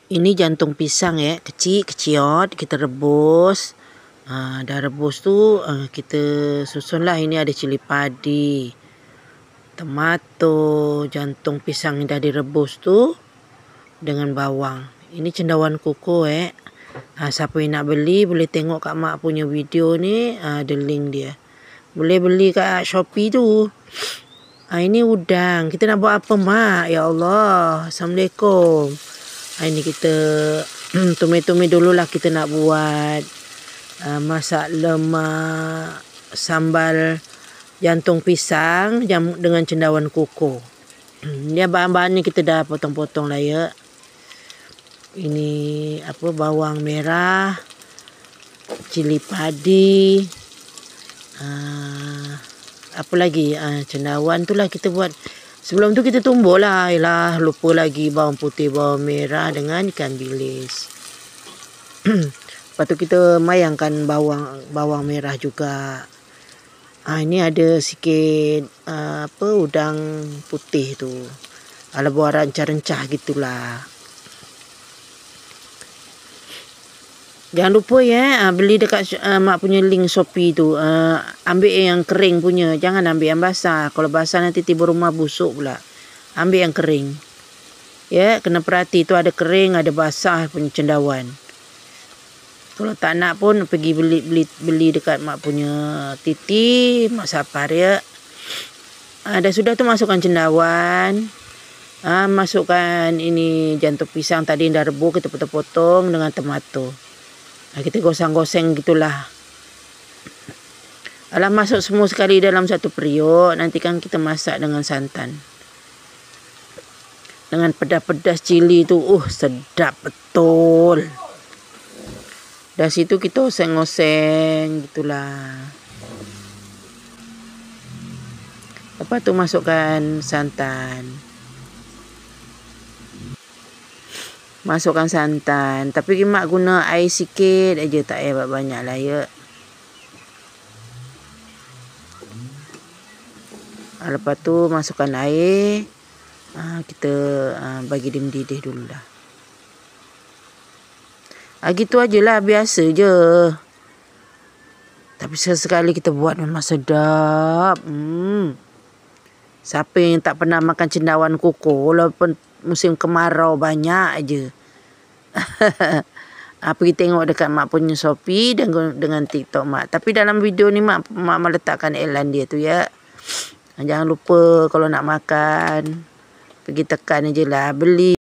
Ini jantung pisang ya, kecil-keciot, kita rebus. Dah rebus tu kita susunlah. Ini ada cili padi, tomato, jantung pisang yang dah direbus tu dengan bawang. Ini cendawan kukuh siapa yang nak beli boleh tengok kat mak punya video ni, ada link dia. Boleh beli kat Shopee tu. Ini udang. Kita nak buat apa mak? Ya Allah. Assalamualaikum. Ini kita tumis-tumis dululah. Kita nak buat masak lemak sambal jantung pisang dengan cendawan kukuh. Ni bahan-bahannya kita dah potong-potong lah ya. Ini bawang merah, cili padi, apa lagi, cendawan tu lah kita buat. Sebelum tu kita tumbuk lah. Yalah, lupa lagi bawang putih, bawang merah dengan ikan bilis. Lepas tu kita mayangkan bawang merah juga. Ini ada sikit udang putih tu. Ala buat rencah-rencah gitulah. Jangan lupa ya, beli dekat mak punya link Shopee tu. Ambil yang kering punya, jangan ambil yang basah. Kalau basah nanti tiba rumah busuk pula. Ambil yang kering. Ya, kena perhati tu ada kering, ada basah punya cendawan. Kalau tak nak pun pergi beli dekat mak punya titi, mak Sapar ya. Dah sudah tu masukkan cendawan. Masukkan ini jantung pisang tadi yang dah rebus, kita potong-potong dengan tomato. Kita gosang-goseng gitulah. Alah, masuk semua sekali dalam satu periuk. Nanti kan kita masak dengan santan. Dengan pedas-pedas cili tu. Sedap betul. Dari situ kita oseng-oseng gitulah. Lepas tu masukkan santan. Masukkan santan. Tapi mak guna air sikit aja, tak payah banyak lah ya. Lepas tu masukkan air. Kita bagi dia mendidih dulu dah. Gitu ajalah, biasa je. Tapi sesekali kita buat memang sedap. Siapa yang tak pernah makan cendawan kukuh, walaupun musim kemarau banyak aja. Pergi tengok dekat mak punya Shopee dengan TikTok mak. Tapi dalam video ni mak meletakkan iklan dia tu ya. Jangan lupa kalau nak makan, pergi tekan aje lah, beli.